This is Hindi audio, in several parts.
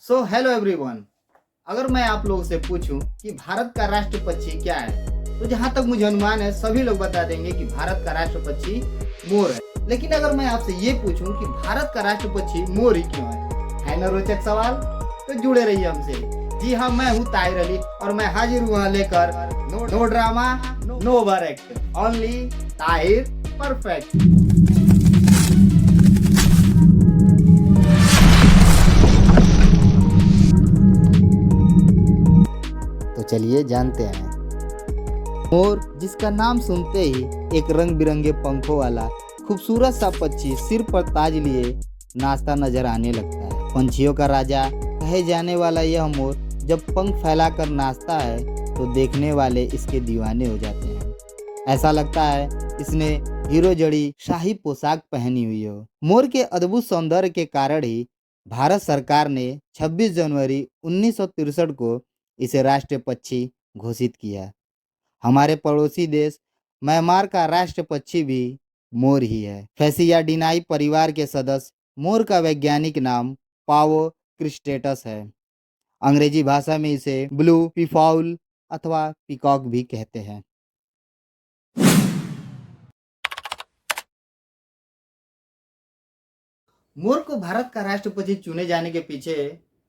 So hello everyone. अगर मैं आप लोगों से पूछूं कि भारत का राष्ट्र पक्षी क्या है, तो जहां तक मुझे अनुमान है सभी लोग बता देंगे कि भारत का राष्ट्र पक्षी मोर है। लेकिन अगर मैं आपसे ये पूछूं कि भारत का राष्ट्र पक्षी मोर ही क्यों है ना रोचक सवाल? तो जुड़े रहिए हमसे। जी हाँ, मैं हूँ ताहिर अली और मैं हाजिर हुआ लेकर no drama no over act, only Tahir perfect. तो चलिए जानते हैं। मोर, जिसका नाम सुनते ही एक रंग बिरंगे पंखों वाला खूबसूरत सा पक्षी सिर पर ताज लिए नाचता नजर आने लगता है। पंछियों का राजा कहे जाने वाला यह मोर जब पंख फैलाकर नाचता है तो देखने वाले इसके दीवाने हो जाते हैं। ऐसा लगता है इसने हीरो जड़ी शाही पोशाक पहनी हुई हो। मोर के अद्भुत सौंदर्य के कारण ही भारत सरकार ने 26 जनवरी 1963 को इसे राष्ट्रीय पक्षी घोषित किया। हमारे पड़ोसी देश म्यांमार का राष्ट्र पक्षी भी मोर ही है। फेसियाडिनाई परिवार के सदस्य मोर का वैज्ञानिक नाम पावो क्रिस्टेटस है। अंग्रेजी भाषा में इसे ब्लू पीफाउल अथवा पीकॉक भी कहते हैं। मोर को भारत का राष्ट्र पक्षी चुने जाने के पीछे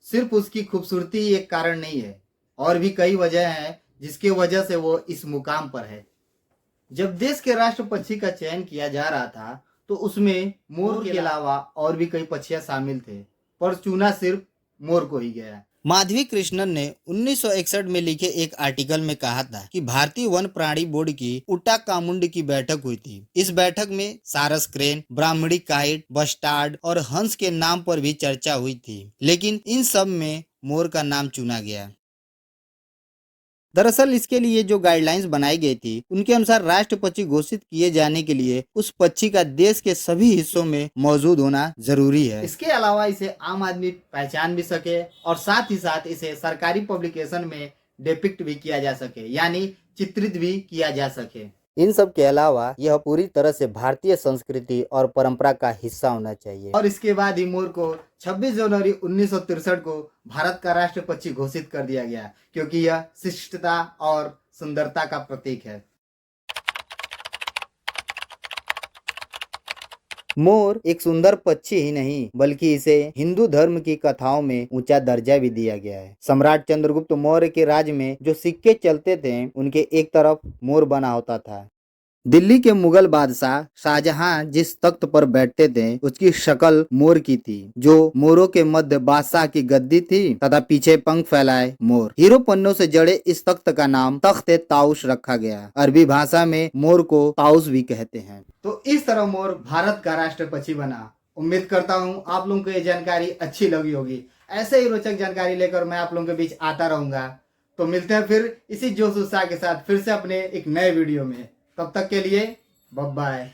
सिर्फ उसकी खूबसूरती एक कारण नहीं है, और भी कई वजह हैं जिसके वजह से वो इस मुकाम पर है। जब देश के राष्ट्र पक्षी का चयन किया जा रहा था तो उसमें मोर के अलावा और भी कई पक्षियां शामिल थे, पर चुना सिर्फ मोर को ही गया। माधवी कृष्णन ने 1961 में लिखे एक आर्टिकल में कहा था कि भारतीय वन प्राणी बोर्ड की उट्टाकामुंड की बैठक हुई थी। इस बैठक में सारस क्रेन, ब्राह्मणी काइट, बस्टार्ड और हंस के नाम पर भी चर्चा हुई थी, लेकिन इन सब में मोर का नाम चुना गया। दरअसल इसके लिए जो गाइडलाइंस बनाई गई थी उनके अनुसार राष्ट्र पक्षी घोषित किए जाने के लिए उस पक्षी का देश के सभी हिस्सों में मौजूद होना जरूरी है। इसके अलावा इसे आम आदमी पहचान भी सके और साथ ही साथ इसे सरकारी पब्लिकेशन में डिपिक्ट भी किया जा सके, यानी चित्रित भी किया जा सके। इन सब के अलावा यह पूरी तरह से भारतीय संस्कृति और परंपरा का हिस्सा होना चाहिए। और इसके बाद ही मोर को 26 जनवरी 1963 को भारत का राष्ट्र पक्षी घोषित कर दिया गया, क्योंकि यह शिष्टता और सुंदरता का प्रतीक है। मोर एक सुंदर पक्षी ही नहीं बल्कि इसे हिंदू धर्म की कथाओं में ऊंचा दर्जा भी दिया गया है। सम्राट चंद्रगुप्त मौर्य के राज में जो सिक्के चलते थे उनके एक तरफ मोर बना होता था। दिल्ली के मुगल बादशाह शाहजहां जिस तख्त पर बैठते थे उसकी शक्ल मोर की थी, जो मोरों के मध्य बादशाह की गद्दी थी तथा पीछे पंख फैलाए मोर। हीरो पन्नों से जड़े इस तख्त का नाम तख्त ताउस रखा गया। अरबी भाषा में मोर को ताउस भी कहते हैं। तो इस तरह मोर भारत का राष्ट्र पक्षी बना। उम्मीद करता हूँ आप लोगों को ये जानकारी अच्छी लगी होगी। ऐसे ही रोचक जानकारी लेकर मैं आप लोगों के बीच आता रहूंगा। तो मिलते हैं फिर इसी जोश उत्साह के साथ फिर से अपने एक नए वीडियो में। तब तक के लिए बाय बाय।